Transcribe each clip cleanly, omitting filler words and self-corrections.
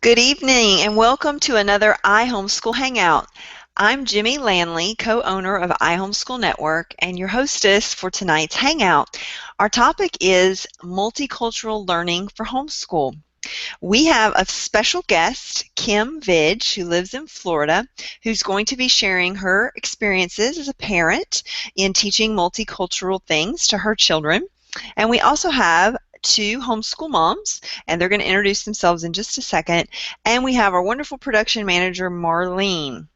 Good evening and welcome to another iHomeschool Hangout. I'm Jimmy Lanley, co-owner of iHomeschool Network and your hostess for tonight's Hangout. Our topic is multicultural learning for homeschool. We have a special guest, Kim Vidge, who lives in Florida, who's going to be sharing her experiences as a parent in teaching multicultural things to her children. And we also have two homeschool moms, and they're going to introduce themselves in just a second. And we have our wonderful production manager, Marlene.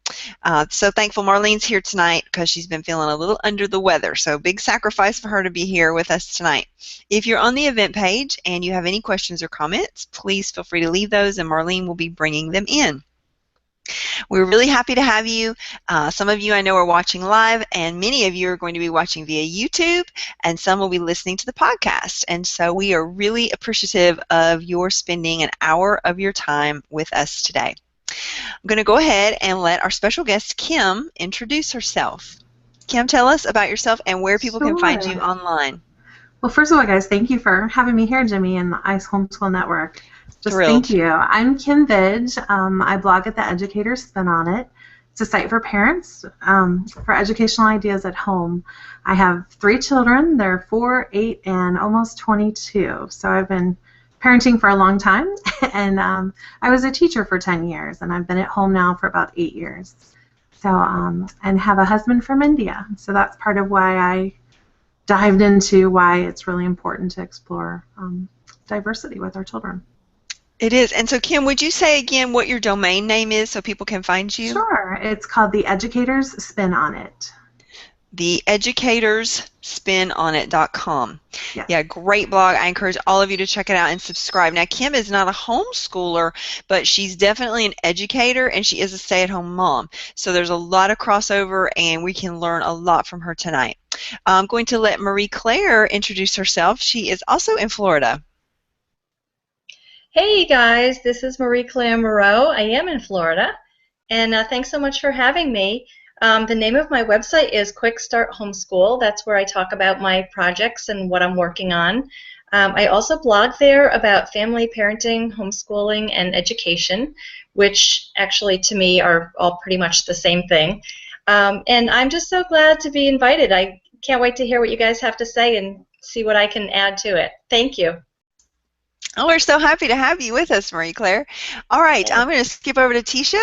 So thankful Marlene's here tonight because she's been feeling a little under the weather. So big sacrifice for her to be here with us tonight. If you're on the event page and you have any questions or comments, please feel free to leave those and Marlene will be bringing them in. We're really happy to have you. Some of you I know are watching live, and many of you are going to be watching via YouTube, and some will be listening to the podcast. And so we are really appreciative of your spending an hour of your time with us today. I'm going to go ahead and let our special guest, Kim, introduce herself. Kim, tell us about yourself and where people can find you online. Well, first of all, guys, thank you for having me here, Jimmy, and the ICE Homeschool Network. Just Thrilled. Thank you. I'm Kim Vidge. I blog at The Educator's Spin on It. It's a site for parents for educational ideas at home. I have 3 children. They're 4, 8, and almost 22. So I've been parenting for a long time, and I was a teacher for 10 years, and I've been at home now for about 8 years. So and have a husband from India. So that's part of why I dived into why it's really important to explore diversity with our children. It is. And so, Kim, would you say again what your domain name is so people can find you? Sure. It's called The Educator's Spin on It. TheEducatorsSpinOnIt.com. Yes. Yeah, great blog. I encourage all of you to check it out and subscribe. Now, Kim is not a homeschooler, but she's definitely an educator, and she is a stay-at-home mom. So there's a lot of crossover, and we can learn a lot from her tonight. I'm going to let Marie Claire introduce herself. She is also in Florida. Hey guys, this is Marie Claire Moreau. I am in Florida, and thanks so much for having me. The name of my website is Quick Start Homeschool. That's where I talk about my projects and what I'm working on. I also blog there about family parenting, homeschooling, and education, which actually to me are all pretty much the same thing. And I'm just so glad to be invited. I can't wait to hear what you guys have to say and see what I can add to it. Thank you. Oh, we're so happy to have you with us, Marie Claire. All right, I'm going to skip over to Tisha.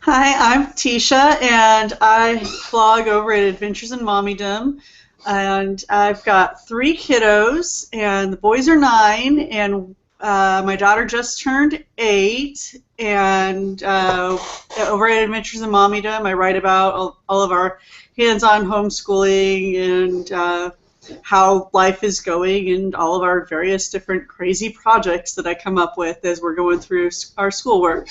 Hi, I'm Tisha, and I blog over at Adventures in Mommydom, and I've got 3 kiddos, and the boys are 9, and my daughter just turned 8, and over at Adventures in Mommydom, I write about all of our hands-on homeschooling and how life is going and all of our various different crazy projects that I come up with as we're going through our schoolwork.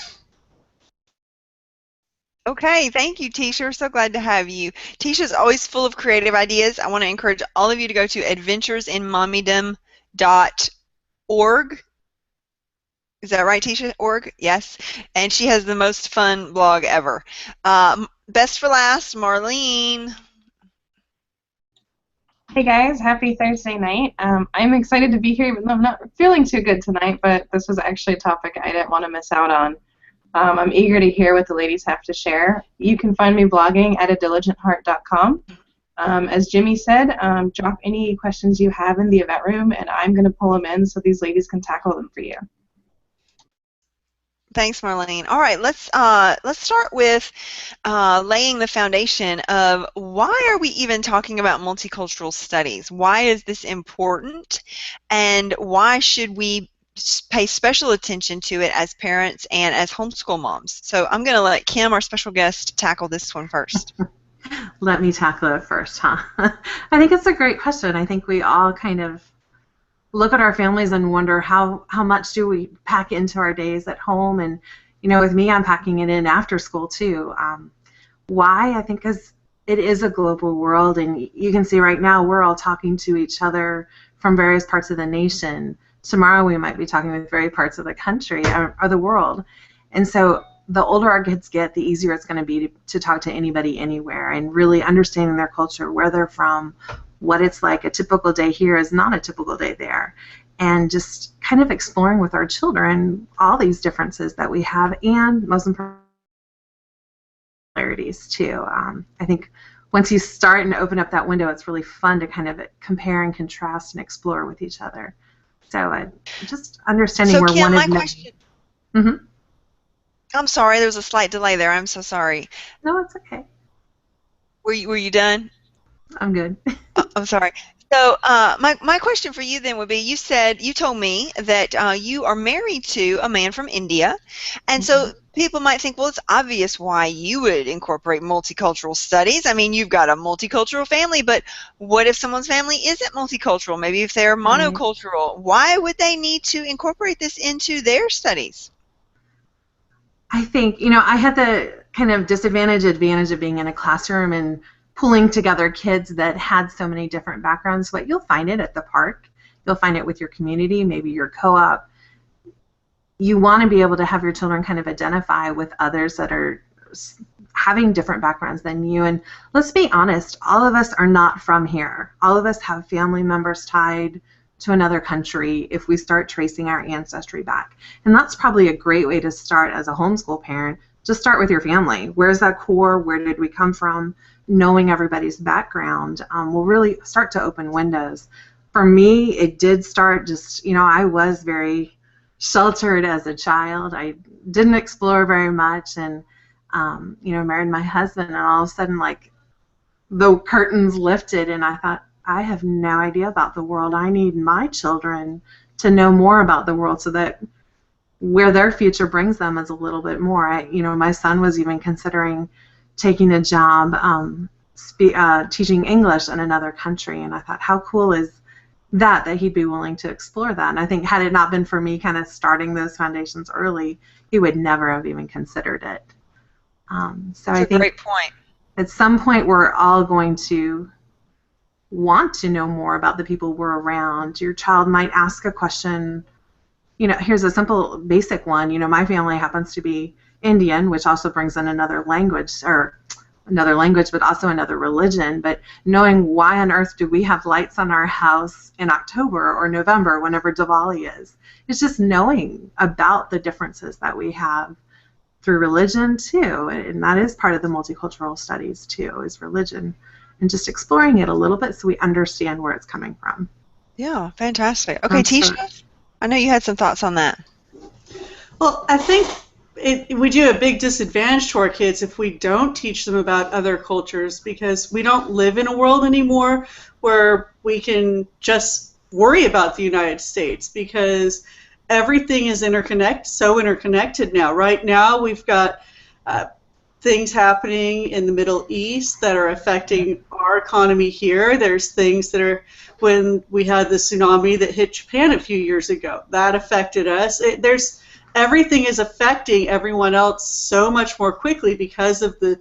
Okay, thank you, Tisha. We're so glad to have you. Tisha's always full of creative ideas. I want to encourage all of you to go to adventuresinmommydom.org. Is that right, Tisha? Org? Yes. And she has the most fun blog ever. Best for last, Marlene. Hey guys, happy Thursday night. I'm excited to be here even though I'm not feeling too good tonight, but this was actually a topic I didn't want to miss out on. I'm eager to hear what the ladies have to share. You can find me blogging at adiligentheart.com. As Jimmy said, drop any questions you have in the event room, and I'm going to pull them in so these ladies can tackle them for you. Thanks, Marlene. All right, let's start with laying the foundation of why are we even talking about multicultural studies? Why is this important, and why should we pay special attention to it as parents and as homeschool moms? So I'm going to let Kim, our special guest, tackle this one first. Let me tackle it first, huh? I think it's a great question. I think we all kind of look at our families and wonder how much do we pack into our days at home, and with me, I'm packing it in after school too. Why? I think because it is a global world, and you can see right now we're all talking to each other from various parts of the nation. Tomorrow we might be talking with various parts of the country or the world, and so the older our kids get, the easier it's going to be to talk to anybody anywhere and really understanding their culture, where they're from, what it's like. A typical day here is not a typical day there. and just kind of exploring with our children all these differences that we have, and most important, similarities too. I think once you start and open up that window, it's really fun to kind of compare and contrast and explore with each other. So just understanding So where Kim, one my is. question. Mm-hmm. I'm sorry, there was a slight delay there. I'm so sorry. No, it's okay. Were you done? I'm good. I'm sorry. So my question for you then would be, you told me that you are married to a man from India, and so people might think, well, it's obvious why you would incorporate multicultural studies. I mean, you've got a multicultural family, but what if someone's family isn't multicultural? Maybe if they're Right. monocultural, why would they need to incorporate this into their studies? I think, I had the kind of advantage of being in a classroom and pulling together kids that had so many different backgrounds. But you'll find it at the park. You'll find it with your community, maybe your co-op. You want to be able to have your children kind of identify with others that are having different backgrounds than you. And let's be honest, all of us are not from here. All of us have family members tied to another country if we start tracing our ancestry back. And that's probably a great way to start as a homeschool parent. Just start with your family. Where's that core? Where did we come from? Knowing everybody's background will really start to open windows. For me, it did start just, I was very sheltered as a child. I didn't explore very much, and married my husband, and all of a sudden, like, the curtains lifted, and I thought, I have no idea about the world. I need my children to know more about the world so that where their future brings them is a little bit more. My son was even considering taking a job teaching English in another country, and I thought, how cool is that he'd be willing to explore that. And I think had it not been for me kind of starting those foundations early, he would never have even considered it. So That's I a think great point. at some point we're all going to want to know more about the people we're around. Your child might ask a question. Here's a simple basic one. My family happens to be Indian, which also brings in another language, but also another religion. But knowing why on earth do we have lights on our house in October or November, whenever Diwali is, it's just knowing about the differences that we have through religion too, and that is part of the multicultural studies too, is religion, and just exploring it a little bit so we understand where it's coming from. Yeah, fantastic. Okay, Tisha, I know you had some thoughts on that. Well, I think we do a big disadvantage to our kids if we don't teach them about other cultures, because we don't live in a world anymore where we can just worry about the United States, because everything is so interconnected now. Right now we've got things happening in the Middle East that are affecting our economy here. There's things that are, when we had the tsunami that hit Japan a few years ago, that affected us. Everything is affecting everyone else so much more quickly because of the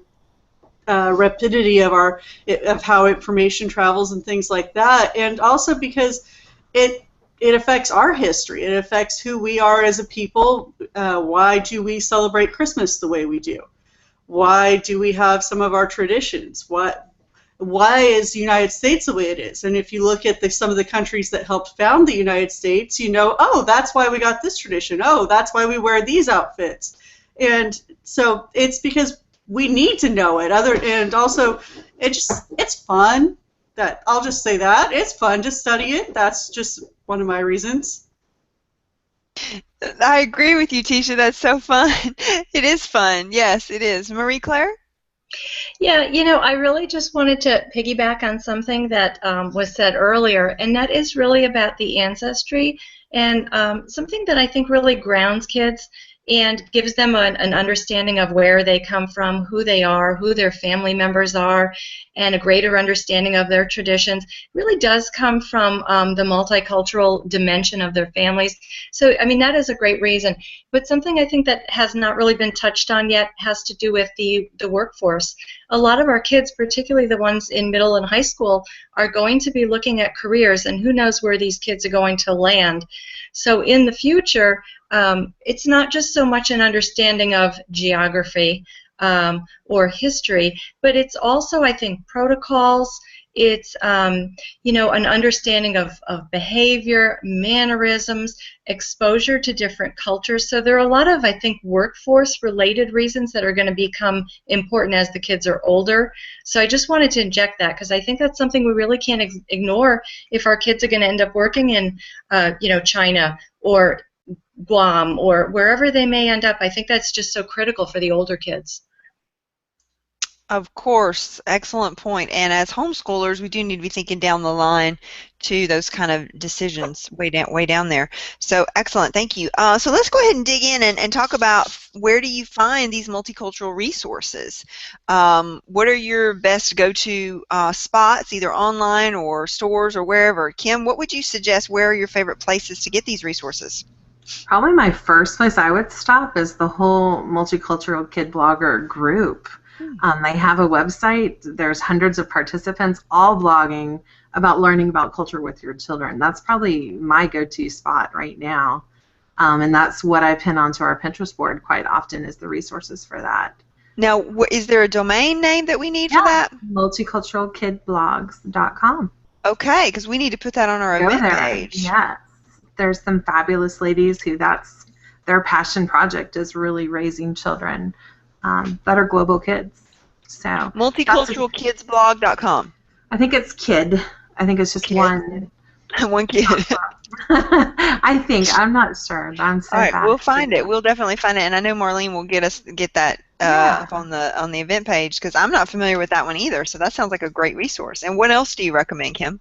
rapidity of how information travels and things like that, and also because it affects our history. It affects who we are as a people. Why do we celebrate Christmas the way we do? Why do we have some of our traditions? Why is the United States the way it is? And if you look at some of the countries that helped found the United States, oh, that's why we got this tradition. Oh, that's why we wear these outfits. And so it's because we need to know it. And also, it's fun. I'll just say that. It's fun to study it. That's just one of my reasons. I agree with you, Tisha. That's so fun. It is fun. Yes, it is. Marie Claire? Yeah, I really just wanted to piggyback on something that was said earlier, and that is really about the ancestry, and something that I think really grounds kids and gives them an understanding of where they come from, who they are, who their family members are, and a greater understanding of their traditions. It really does come from the multicultural dimension of their families. So, I mean, that is a great reason. But something I think that has not really been touched on yet has to do with the workforce. A lot of our kids, particularly the ones in middle and high school, are going to be looking at careers, and who knows where these kids are going to land. So in the future, it's not just so much an understanding of geography or history, but it's also, I think, protocols It's an understanding of behavior, mannerisms, exposure to different cultures. So there are a lot of, I think, workforce-related reasons that are going to become important as the kids are older. So I just wanted to inject that because I think that's something we really can't ignore if our kids are going to end up working in, China or Guam or wherever they may end up. I think that's just so critical for the older kids. Of course, excellent point. And as homeschoolers, we do need to be thinking down the line to those kind of decisions way down there. So excellent, thank you. So let's go ahead and dig in and talk about where do you find these multicultural resources? What are your best go-to spots, either online or stores or wherever? Kim, what would you suggest? Where are your favorite places to get these resources? Probably my first place I would stop is the whole Multicultural Kid Blogger group. They have a website. There's hundreds of participants all blogging about learning about culture with your children. That's probably my go-to spot right now. And that's what I pin onto our Pinterest board quite often is the resources for that. Now, is there a domain name that we need for that? MulticulturalKidBlogs.com. Okay, because we need to put that on our event page. Yes. There's some fabulous ladies who that's their passion project is really raising children that are global kids. So MulticulturalKidsBlog.com. I think it's kid. I think it's just kid. one. One kid. I think. I'm not sure. I'm so all right, bad. we'll find it. We'll definitely find it, and I know Marlene will get that up on the event page because I'm not familiar with that one either. So that sounds like a great resource. And what else do you recommend, Kim?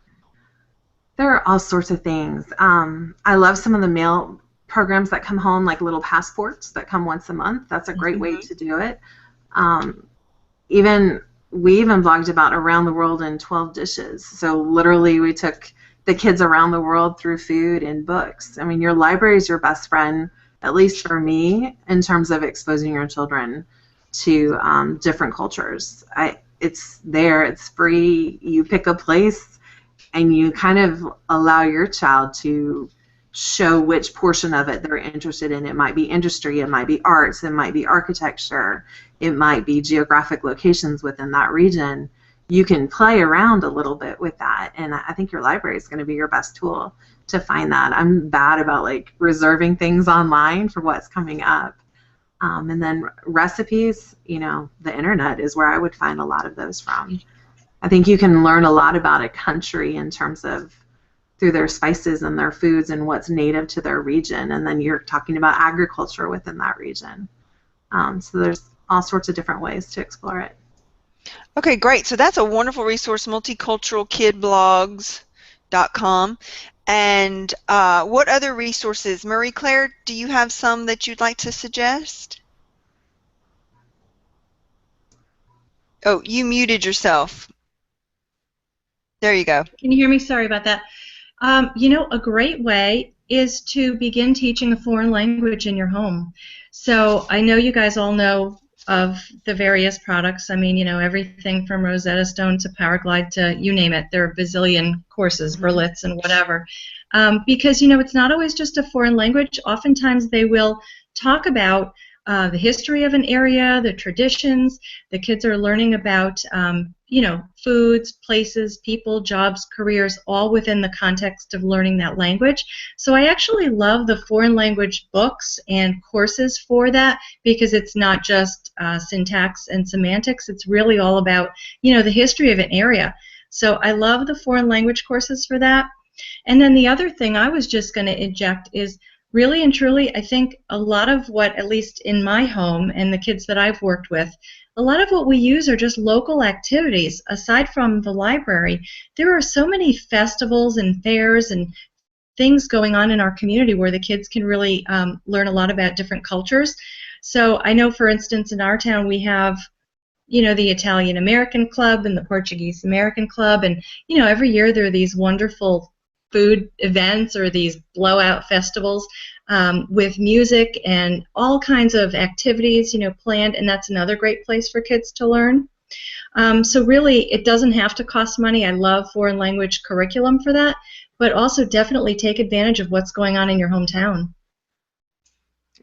There are all sorts of things. I love some of the mail programs that come home, like little passports that come once a month. That's a great way to do it. We even blogged about around the world in 12 dishes. So literally we took the kids around the world through food and books. I mean, your library is your best friend, at least for me, in terms of exposing your children to different cultures. It's there. It's free. You pick a place and you kind of allow your child to show which portion of it they're interested in. It might be industry, it might be arts, it might be architecture, it might be geographic locations within that region. You can play around a little bit with that, and I think your library is going to be your best tool to find that. I'm bad about like reserving things online for what's coming up. And then recipes, the internet is where I would find a lot of those from. I think you can learn a lot about a country in terms of through their spices and their foods and what's native to their region, and then you're talking about agriculture within that region. So there's all sorts of different ways to explore it. Okay, great. So that's a wonderful resource, multiculturalkidblogs.com. And what other resources? Marie Claire, do you have some that you'd like to suggest? Oh, you muted yourself. There you go. Can you hear me? Sorry about that. A great way is to begin teaching a foreign language in your home. So I know you guys all know of the various products. I mean, everything from Rosetta Stone to Powerglide to you name it. There are a bazillion courses, Berlitz and whatever. Because, it's not always just a foreign language. Oftentimes they will talk about the history of an area, the traditions. The kids are learning about, foods, places, people, jobs, careers, all within the context of learning that language. So I actually love the foreign language books and courses for that because it's not just syntax and semantics. It's really all about, the history of an area. So I love the foreign language courses for that. And then the other thing I was just going to inject is really and truly, I think a lot of what, at least in my home and the kids that I've worked with, a lot of what we use are just local activities. Aside from the library, there are so many festivals and fairs and things going on in our community where the kids can really learn a lot about different cultures. So I know, for instance, in our town we have the Italian American Club and the Portuguese American Club, and every year there are these wonderful food events or these blowout festivals with music and all kinds of activities, planned, and that's another great place for kids to learn. So really, it doesn't have to cost money. I love foreign language curriculum for that, but also definitely take advantage of what's going on in your hometown.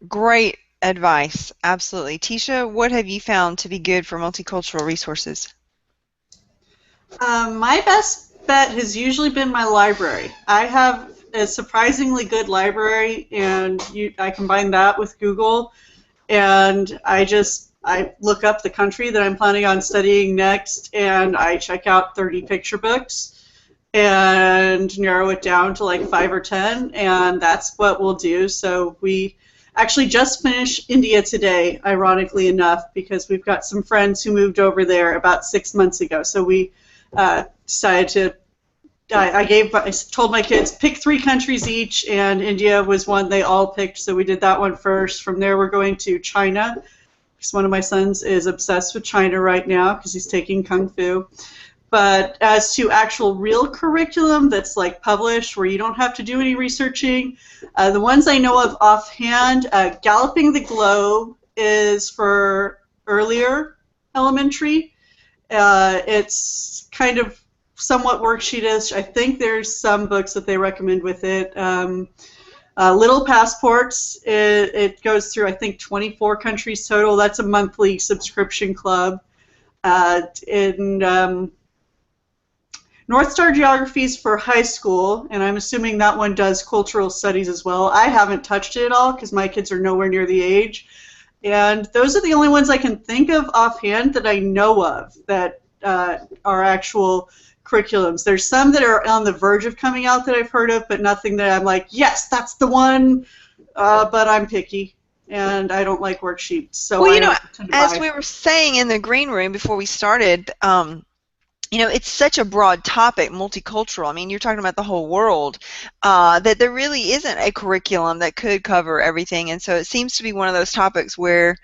Great advice, absolutely. Tisha, what have you found to be good for multicultural resources? My best bet has usually been my library. I have a surprisingly good library, and I combine that with Google, and I look up the country that I'm planning on studying next, and I check out 30 picture books and narrow it down to like 5 or 10, and that's what we'll do. So we actually just finished India today, ironically enough, because we've got some friends who moved over there about 6 months ago. So we decided to. I told my kids pick 3 countries each, and India was one they all picked. So we did that one first. From there, we're going to China, because one of my sons is obsessed with China right now because he's taking Kung Fu. But as to actual real curriculum that's like published where you don't have to do any researching, the ones I know of offhand, Galloping the Globe is for earlier elementary. It's kind of somewhat worksheetish. I think there's some books that they recommend with it. Little Passports, it goes through, I think, 24 countries total. That's a monthly subscription club. North Star Geography's for high school, and I'm assuming that one does cultural studies as well. I haven't touched it at all because my kids are nowhere near the age. And those are the only ones I can think of offhand that I know of that are actual curriculums. There's some that are on the verge of coming out that I've heard of, but nothing that I'm like, yes, that's the one, but I'm picky. And I don't like worksheets. So well, you know, as we were saying in the green room before we started, you know, it's such a broad topic, multicultural. I mean, you're talking about the whole world, that there really isn't a curriculum that could cover everything. And so it seems to be one of those topics where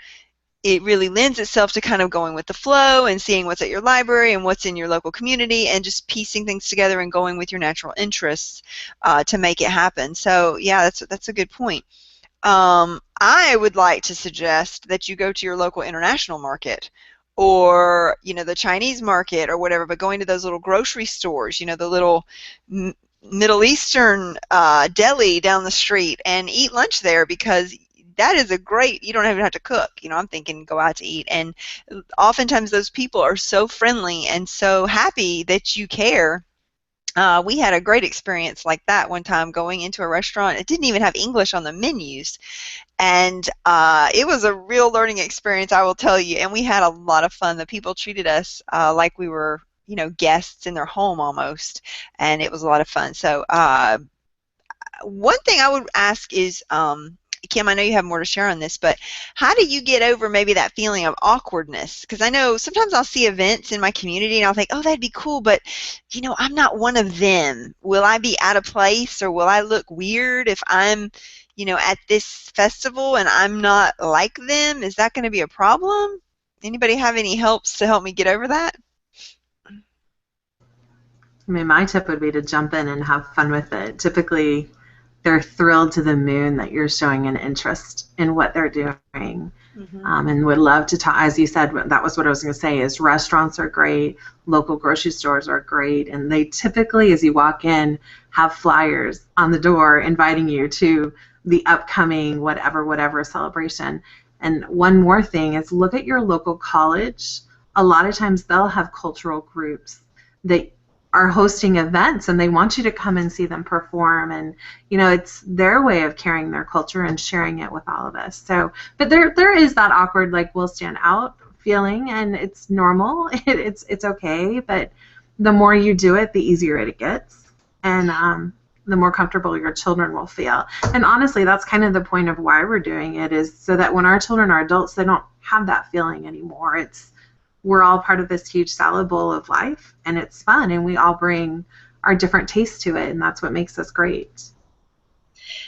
it really lends itself to kind of going with the flow and seeing what's at your library and what's in your local community and just piecing things together and going with your natural interests to make it happen. So, yeah, that's a good point. I would like to suggest that you go to your local international market, or, you know, the Chinese market or whatever, but going to those little grocery stores, you know, the little Middle Eastern deli down the street, and eat lunch there, because that is a great, you don't even have to cook. You know, I'm thinking go out to eat, and oftentimes those people are so friendly and so happy that you care. We had a great experience like that one time going into a restaurant. It didn't even have English on the menus. And it was a real learning experience, I will tell you. And we had a lot of fun. The people treated us like we were, you know, guests in their home almost. And it was a lot of fun. So one thing I would ask is, Kim, I know you have more to share on this, but how do you get over maybe that feeling of awkwardness? Because I know sometimes I'll see events in my community and I'll think, oh, that'd be cool, but, you know, I'm not one of them. Will I be out of place, or will I look weird if I'm, you know, at this festival and I'm not like them? Is that going to be a problem? Anybody have any helps to help me get over that? I mean, my tip would be to jump in and have fun with it. Typically, they're thrilled to the moon that you're showing an interest in what they're doing, and would love to talk. As you said, that was what I was going to say, is restaurants are great, local grocery stores are great, and they typically, as you walk in, have flyers on the door inviting you to the upcoming whatever celebration. And one more thing is, look at your local college. A lot of times they'll have cultural groups that are hosting events, and they want you to come and see them perform, and you know, it's their way of carrying their culture and sharing it with all of us. So, but there is that awkward, like, we'll stand out feeling, and it's normal. It's okay, but the more you do it, the easier it gets, and the more comfortable your children will feel. And honestly, that's kind of the point of why we're doing it, is so that when our children are adults, they don't have that feeling anymore. We're all part of this huge salad bowl of life, and it's fun, and we all bring our different tastes to it, and that's what makes us great.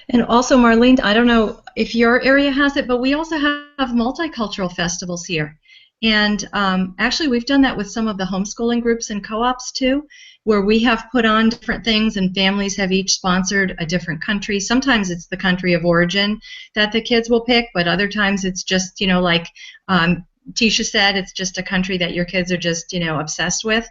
And also, Marlene, I don't know if your area has it, but we also have multicultural festivals here. And actually, we've done that with some of the homeschooling groups and co-ops too, where we have put on different things, and families have each sponsored a different country. Sometimes it's the country of origin that the kids will pick, but other times it's just, you know, like Tisha said, it's just a country that your kids are just, you know, obsessed with.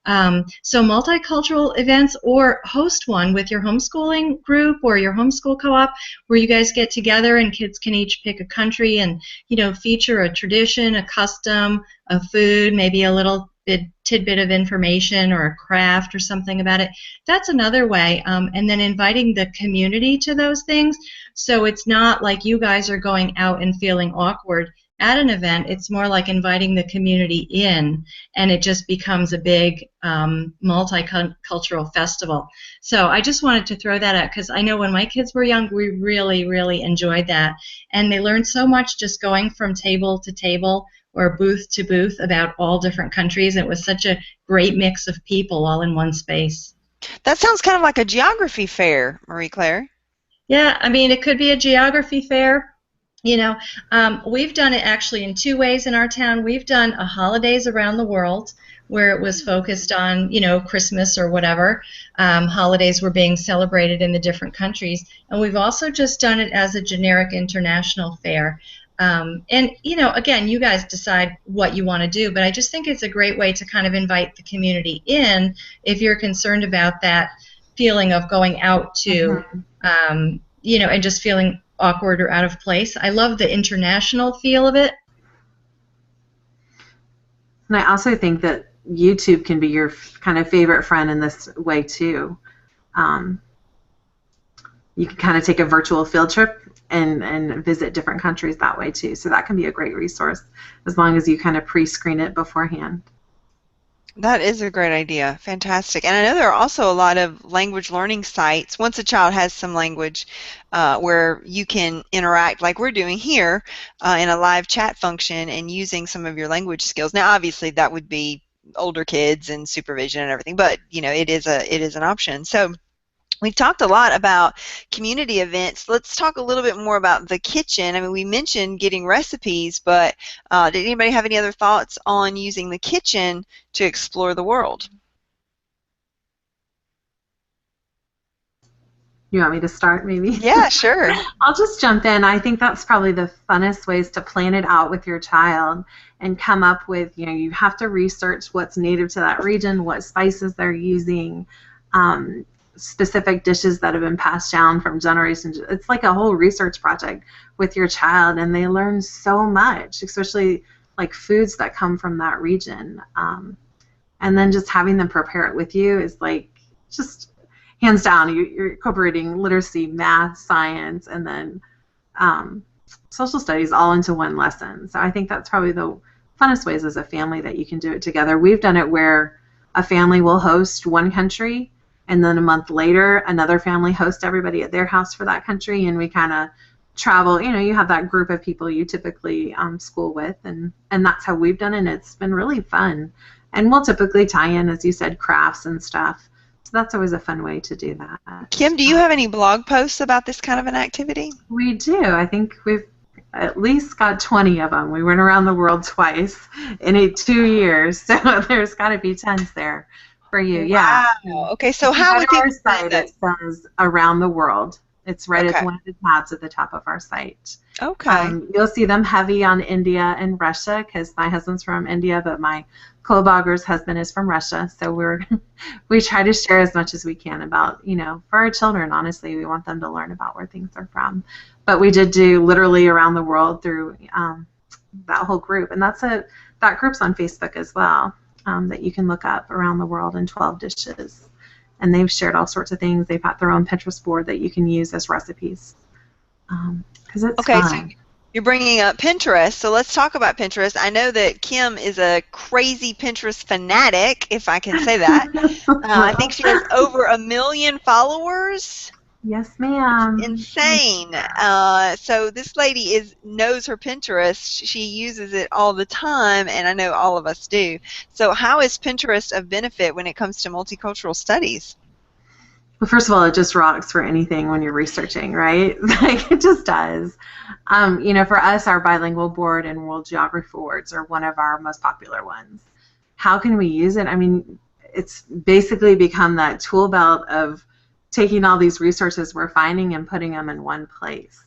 So multicultural events, or host one with your homeschooling group or your homeschool co-op, where you guys get together and kids can each pick a country and, you know, feature a tradition, a custom, a food, maybe a little tidbit of information or a craft or something about it. That's another way. And then inviting the community to those things. So it's not like you guys are going out and feeling awkward at an event. It's more like inviting the community in, and it just becomes a big multicultural festival. So I just wanted to throw that out because I know when my kids were young, we really, really enjoyed that. And they learned so much just going from table to table or booth to booth about all different countries. It was such a great mix of people all in one space. That sounds kind of like a geography fair, Marie Claire. Yeah, I mean, it could be a geography fair. You know, we've done it actually in two ways in our town. We've done a holidays around the world where it was focused on, you know, Christmas or whatever. Holidays were being celebrated in the different countries. And we've also just done it as a generic international fair. And, you know, again, you guys decide what you want to do, but I just think it's a great way to kind of invite the community in if you're concerned about that feeling of going out to, you know, and just feeling awkward or out of place. I love the international feel of it. And I also think that YouTube can be your kind of favorite friend in this way too. You can kind of take a virtual field trip and visit different countries that way too. So that can be a great resource as long as you kind of pre-screen it beforehand. That is a great idea. Fantastic. And I know there are also a lot of language learning sites, once a child has some language, where you can interact like we're doing here in a live chat function and using some of your language skills. Now, obviously, that would be older kids and supervision and everything, but, you know, it is an option. So we've talked a lot about community events. Let's talk a little bit more about the kitchen. I mean, we mentioned getting recipes, but did anybody have any other thoughts on using the kitchen to explore the world? You want me to start maybe? Yeah, sure. I'll just jump in. I think that's probably the funnest ways to plan it out with your child and come up with, you know, you have to research what's native to that region, what spices they're using, specific dishes that have been passed down from generations. It's like a whole research project with your child, and they learn so much, especially like foods that come from that region. And then just having them prepare it with you is like just hands down, you're incorporating literacy, math, science, and then social studies all into one lesson. So I think that's probably the funnest ways as a family that you can do it together. We've done it where a family will host one country, and then a month later, another family hosts everybody at their house for that country, and we kind of travel. You know, you have that group of people you typically school with, and that's how we've done it, and it's been really fun. And we'll typically tie in, as you said, crafts and stuff. So that's always a fun way to do that. Kim, do you have any blog posts about this kind of an activity? We do. I think we've at least got 20 of them. We went around the world twice in 2 years, so there's got to be tons there. For you, yeah. Wow. Okay, so how would our site? It says around the world. It's right at one of the tabs at the top of our site. Okay. You'll see them heavy on India and Russia because my husband's from India, but my co-blogger's husband is from Russia. So we try to share as much as we can about, you know, for our children. Honestly, we want them to learn about where things are from. But we did do literally around the world through that whole group, and that group's on Facebook as well. That you can look up around the world in 12 dishes. And they've shared all sorts of things. They've got their own Pinterest board that you can use as recipes. Because it's fun. So you're bringing up Pinterest, so let's talk about Pinterest. I know that Kim is a crazy Pinterest fanatic, if I can say that. I think she has over 1 million followers. Yes, ma'am. Insane. So this lady knows her Pinterest. She uses it all the time, and I know all of us do. So how is Pinterest of benefit when it comes to multicultural studies? Well, first of all, it just rocks for anything when you're researching, right? Like, it just does. You know, for us, our bilingual board and world geography boards are one of our most popular ones. How can we use it? I mean, it's basically become that tool belt of taking all these resources we're finding and putting them in one place.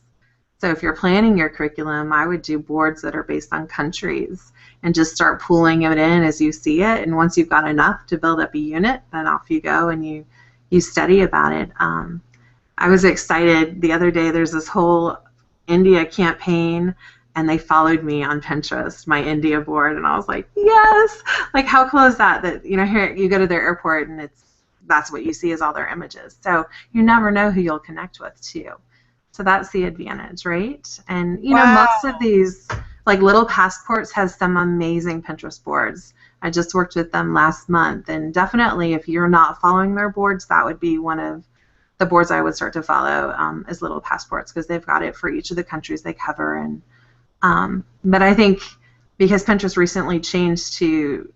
So if you're planning your curriculum, I would do boards that are based on countries and just start pulling it in as you see it. And once you've got enough to build up a unit, then off you go and you study about it. I was excited the other day. There's this whole India campaign, and they followed me on Pinterest, my India board, and I was like, yes! Like, how cool is that? That, you know, here you go to their airport and that's what you see is all their images. So you never know who you'll connect with too. So that's the advantage, right? And you know, most of these like Little Passports has some amazing Pinterest boards. I just worked with them last month, and definitely if you're not following their boards, that would be one of the boards I would start to follow is Little Passports, because they've got it for each of the countries they cover. And but I think because Pinterest recently changed to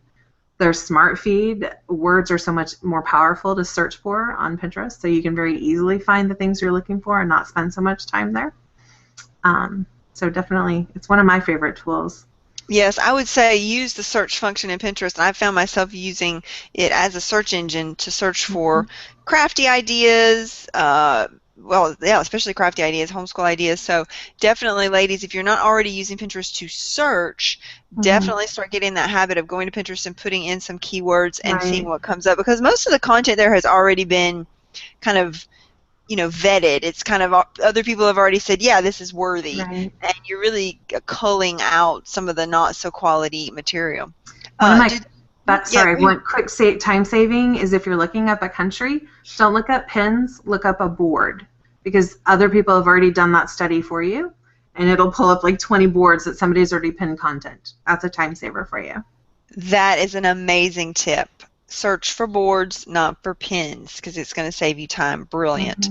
their smart feed, words are so much more powerful to search for on Pinterest, so you can very easily find the things you're looking for and not spend so much time there. So definitely, it's one of my favorite tools. Yes, I would say use the search function in Pinterest, and I found myself using it as a search engine to search for crafty ideas, well, yeah, especially crafty ideas, homeschool ideas. So definitely, ladies, if you're not already using Pinterest to search, definitely start getting in that habit of going to Pinterest and putting in some keywords and seeing what comes up, because most of the content there has already been kind of, you know, vetted. It's kind of other people have already said, yeah, this is worthy, and you're really culling out some of the not so quality material. One quick time saving is if you're looking up a country, don't look up pins, look up a board, because other people have already done that study for you, and it'll pull up like 20 boards that somebody's already pinned content. That's a time saver for you. That is an amazing tip. Search for boards, not for pins, because it's going to save you time. Brilliant.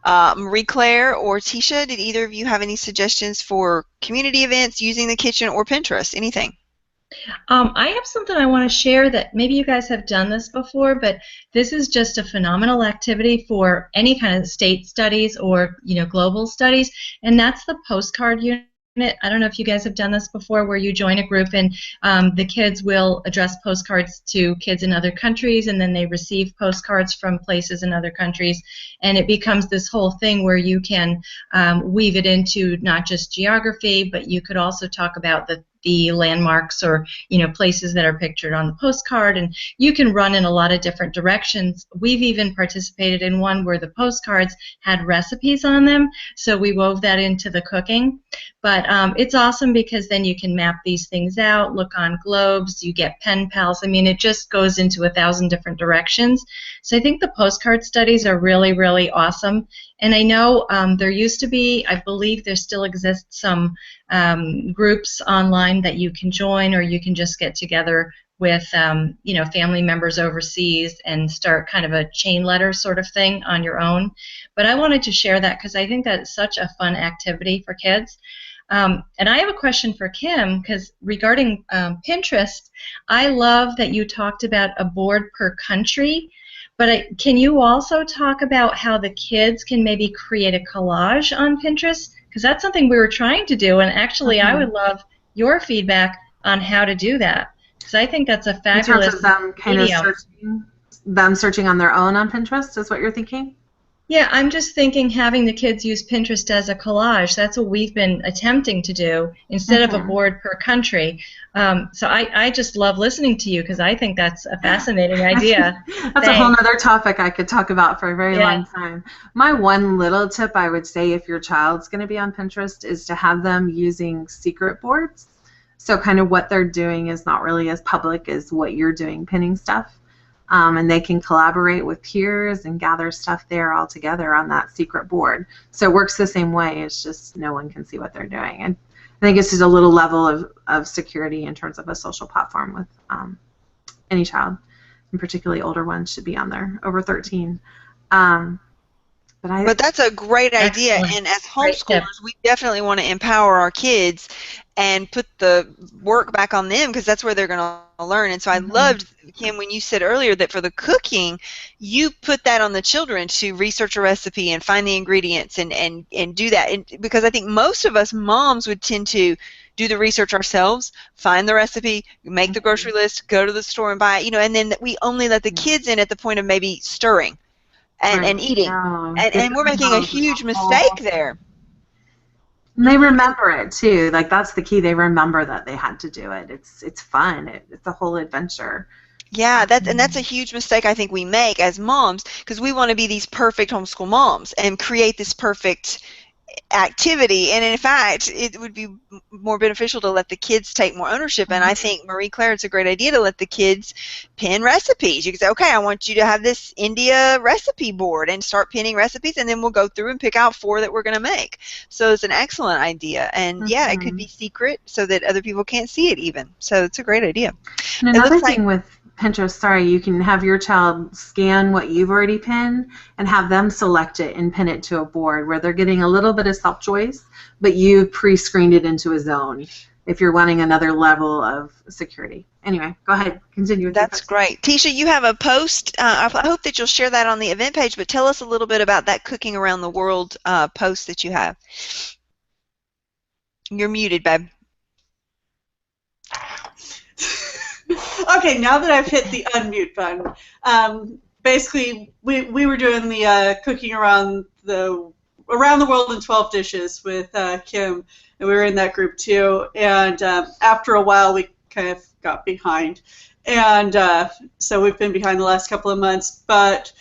Marie Claire or Tisha, did either of you have any suggestions for community events using the kitchen or Pinterest? Anything? I have something I want to share that maybe you guys have done this before, but this is just a phenomenal activity for any kind of state studies or, you know, global studies, and that's the postcard unit. I don't know if you guys have done this before, where you join a group and the kids will address postcards to kids in other countries, and then they receive postcards from places in other countries, and it becomes this whole thing where you can weave it into not just geography, but you could also talk about the landmarks or, you know, places that are pictured on the postcard, and you can run in a lot of different directions. We've even participated in one where the postcards had recipes on them, so we wove that into the cooking. But it's awesome because then you can map these things out, look on globes, you get pen pals. I mean, it just goes into 1,000 different directions. So I think the postcard studies are really, really awesome. And I know there used to be, I believe there still exists some groups online that you can join, or you can just get together with you know, family members overseas and start kind of a chain letter sort of thing on your own. But I wanted to share that because I think that's such a fun activity for kids. And I have a question for Kim, because regarding Pinterest, I love that you talked about a board per country. But can you also talk about how the kids can maybe create a collage on Pinterest? Because that's something we were trying to do, and actually I would love your feedback on how to do that, because I think that's a fabulous In terms of them searching on their own on Pinterest is what you're thinking? Yeah, I'm just thinking having the kids use Pinterest as a collage. That's what we've been attempting to do instead of a board per country. So I just love listening to you because I think that's a fascinating idea. That's a whole other topic I could talk about for a very long time. My one little tip I would say if your child's going to be on Pinterest is to have them using secret boards. So kind of what they're doing is not really as public as what you're doing, pinning stuff. And they can collaborate with peers and gather stuff there all together on that secret board. So it works the same way. It's just no one can see what they're doing. And I think it's just a little level of security in terms of a social platform with any child, and particularly older ones should be on there, over 13. But that's a great idea, and as homeschoolers, we definitely want to empower our kids and put the work back on them, because that's where they're going to learn. And so I loved, Kim, when you said earlier that for the cooking, you put that on the children to research a recipe and find the ingredients and do that. And because I think most of us moms would tend to do the research ourselves, find the recipe, make the grocery list, go to the store and buy it, you know, and then we only let the kids in at the point of maybe stirring and eating. And we're making a huge mistake there. And they remember it too. Like, that's the key. They remember that they had to do it. It's fun. It's a whole adventure. Yeah, that's a huge mistake I think we make as moms, because we want to be these perfect homeschool moms and create this perfect activity, and in fact it would be more beneficial to let the kids take more ownership. And I think, Marie Claire, it's a great idea to let the kids pin recipes. You can say, okay, I want you to have this India recipe board and start pinning recipes, and then we'll go through and pick out 4 that we're going to make. So it's an excellent idea, and yeah, it could be secret so that other people can't see it even. So it's a great idea. And another thing with Pinterest, you can have your child scan what you've already pinned and have them select it and pin it to a board where they're getting a little bit of self-choice, but you've pre-screened it into a zone if you're wanting another level of security. Anyway, go ahead. Continue with That's great. Tisha, you have a post. I hope that you'll share that on the event page, but tell us a little bit about that Cooking Around the World post that you have. You're muted, babe. Okay, now that I've hit the unmute button, basically we were doing the cooking around the world in 12 dishes with Kim, and we were in that group too. And after a while, we kind of got behind, and so we've been behind the last couple of months. But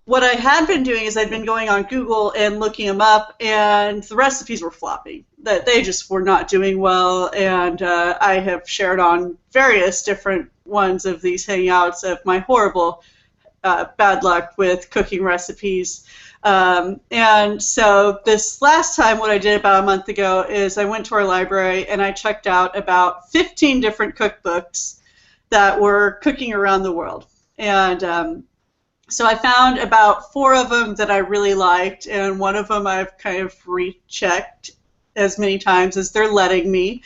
what I had been doing is I'd been going on Google and looking them up, and the recipes were flopping. That they just were not doing well, and I have shared on various different ones of these hangouts of my horrible bad luck with cooking recipes. And so this last time, what I did about a month ago is I went to our library and I checked out about 15 different cookbooks that were cooking around the world. And so I found about 4 of them that I really liked, and one of them I've kind of rechecked as many times as they're letting me.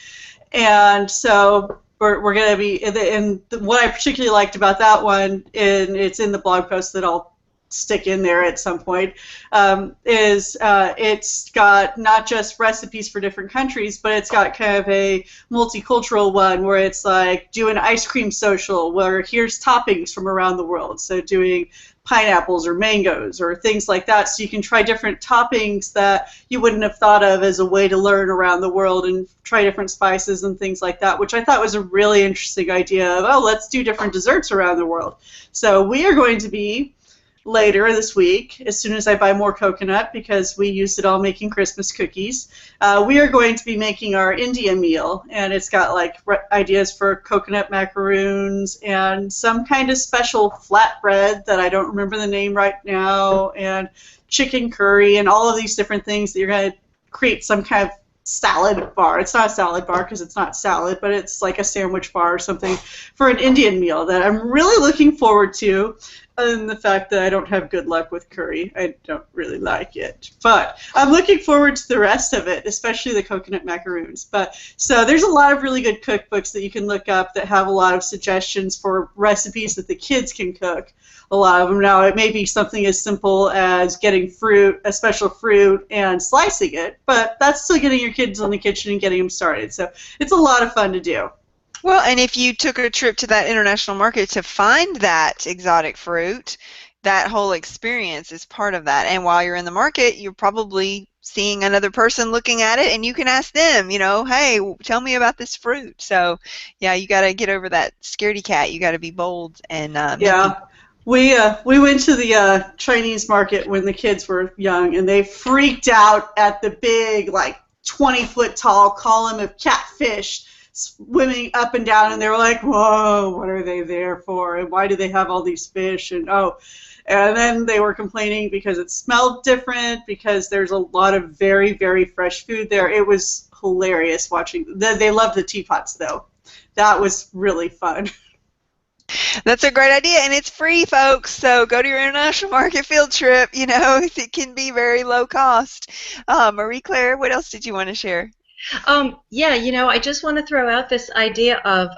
And so we're going to be, and what I particularly liked about that one, and it's in the blog post that I'll stick in there at some point, is it's got not just recipes for different countries, but it's got kind of a multicultural one where it's like do an ice cream social where here's toppings from around the world. So doing pineapples or mangoes or things like that, so you can try different toppings that you wouldn't have thought of as a way to learn around the world and try different spices and things like that, which I thought was a really interesting idea of, oh, let's do different desserts around the world. So we are going to be later this week, as soon as I buy more coconut, because we used it all making Christmas cookies, we are going to be making our India meal, and it's got like ideas for coconut macaroons and some kind of special flatbread that I don't remember the name right now, and chicken curry and all of these different things that you're going to create some kind of salad bar. It's not a salad bar because it's not salad, but it's like a sandwich bar or something for an Indian meal that I'm really looking forward to. Other than the fact that I don't have good luck with curry, I don't really like it. But I'm looking forward to the rest of it, especially the coconut macaroons. But so there's a lot of really good cookbooks that you can look up that have a lot of suggestions for recipes that the kids can cook. A lot of them now, it may be something as simple as getting fruit, a special fruit, and slicing it, but that's still getting your kids in the kitchen and getting them started. So it's a lot of fun to do. Well, and if you took a trip to that international market to find that exotic fruit, that whole experience is part of that. And while you're in the market, you're probably seeing another person looking at it, and you can ask them, you know, hey, tell me about this fruit. So, yeah, you got to get over that scaredy cat. You got to be bold and yeah. We went to the Chinese market when the kids were young, and they freaked out at the big, like, 20-foot tall column of catfish swimming up and down, and they were like, whoa, what are they there for, and why do they have all these fish, and then they were complaining because it smelled different, because there's a lot of very, very fresh food there. It was hilarious watching. They loved the teapots, though. That was really fun. That's a great idea, and it's free, folks, so go to your international market field trip. You know, it can be very low cost. Marie Claire, what else did you want to share? Yeah, you know, I just want to throw out this idea of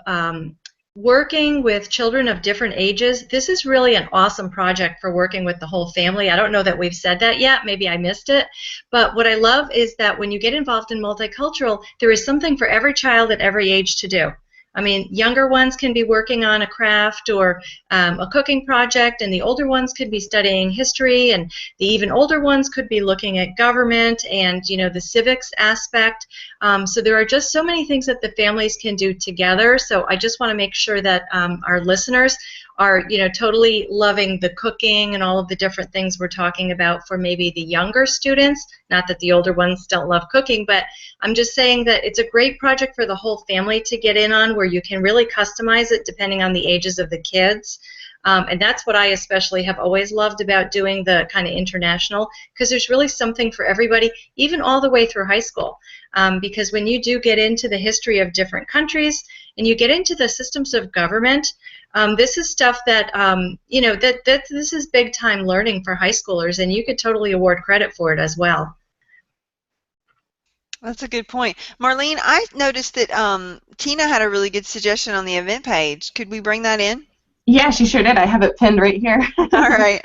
working with children of different ages. This is really an awesome project for working with the whole family. I don't know that we've said that yet. Maybe I missed it. But what I love is that when you get involved in multicultural, there is something for every child at every age to do. I mean, younger ones can be working on a craft or a cooking project, and the older ones could be studying history, and the even older ones could be looking at government and, you know, the civics aspect. So there are just so many things that the families can do together. So I just want to make sure that our listeners are, totally loving the cooking and all of the different things we're talking about for maybe the younger students. Not that the older ones don't love cooking, but I'm just saying that it's a great project for the whole family to get in on, where you can really customize it depending on the ages of the kids. And that's what I especially have always loved about doing the kind of international, because there's really something for everybody, even all the way through high school. Because when you do get into the history of different countries and you get into the systems of government, this is stuff that, this is big time learning for high schoolers, and you could totally award credit for it as well. That's a good point. Marlene, I noticed that Tina had a really good suggestion on the event page. Could we bring that in? Yeah, she sure did. I have it pinned right here. All right.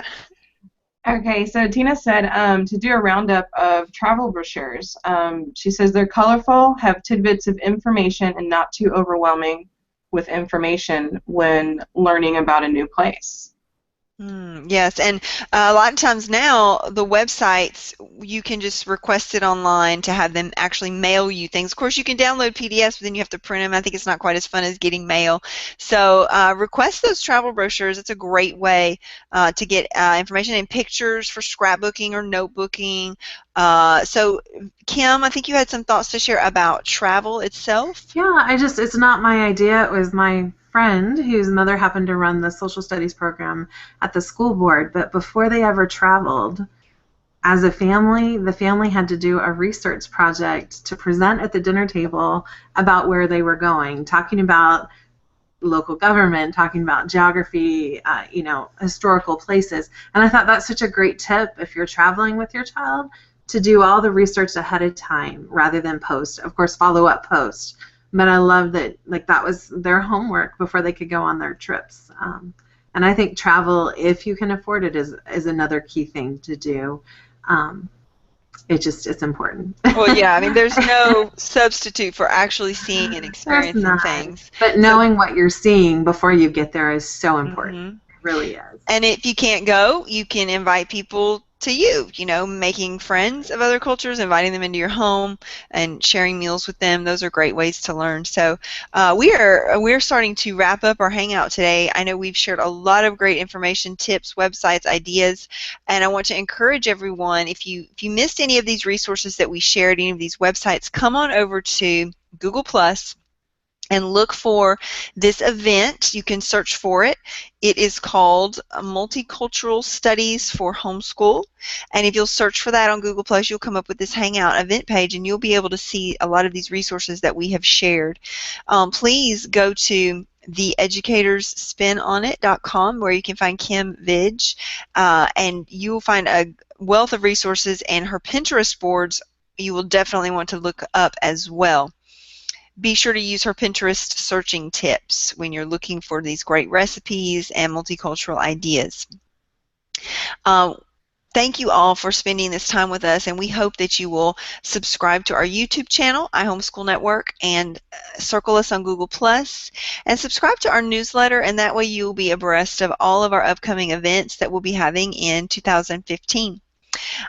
Okay, so Tina said to do a roundup of travel brochures. She says they're colorful, have tidbits of information, and not too overwhelming with information when learning about a new place. Yes, and a lot of times now the websites, you can just request it online to have them actually mail you things. Of course, you can download PDFs, but then you have to print them. I think it's not quite as fun as getting mail. So request those travel brochures. It's a great way to get information and pictures for scrapbooking or notebooking. So Kim, I think you had some thoughts to share about travel itself. Yeah, it's not my idea. It was my friend whose mother happened to run the social studies program at the school board, but before they ever traveled, as a family, the family had to do a research project to present at the dinner table about where they were going, talking about local government, talking about geography, historical places. And I thought that's such a great tip if you're traveling with your child, to do all the research ahead of time rather than post. Of course, follow up post. But I love that, that was their homework before they could go on their trips. And I think travel, if you can afford it, is another key thing to do. It's important. Well, yeah, I mean, there's no substitute for actually seeing and experiencing things. But knowing what you're seeing before you get there is so important. It really is. And if you can't go, you can invite people to you, making friends of other cultures, inviting them into your home and sharing meals with them. Those are great ways to learn. So we're starting to wrap up our hangout today. I know we've shared a lot of great information, tips, websites, ideas, and I want to encourage everyone, if you missed any of these resources that we shared, any of these websites, come on over to Google Plus and look for this event. You can search for it. It is called MultiCultural Studies for Homeschool. And if you'll search for that on Google+, you'll come up with this Hangout event page, and you'll be able to see a lot of these resources that we have shared. Please go to theeducatorsspinonit.com, where you can find Kim Vidge, and you will find a wealth of resources, and her Pinterest boards you will definitely want to look up as well. Be sure to use her Pinterest searching tips when you're looking for these great recipes and multicultural ideas. Thank you all for spending this time with us, and we hope that you will subscribe to our YouTube channel, iHomeschool Network, and circle us on Google+, and subscribe to our newsletter, and that way you will be abreast of all of our upcoming events that we'll be having in 2015.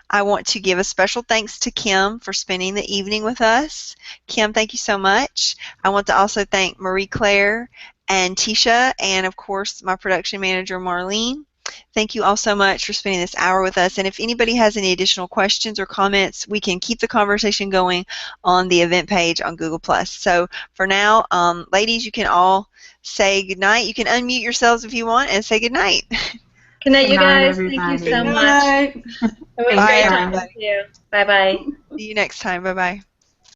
I want to give a special thanks to Kim for spending the evening with us. Kim, thank you so much. I want to also thank Marie Claire and Tisha, and of course my production manager Marlene. Thank you all so much for spending this hour with us, and if anybody has any additional questions or comments, we can keep the conversation going on the event page on Google+. So for now, ladies, you can all say goodnight. You can unmute yourselves if you want and say goodnight. Good night, you guys. Everybody. Thank you so Good much. night. It was great talking to you. Bye-bye. See you next time. Bye-bye.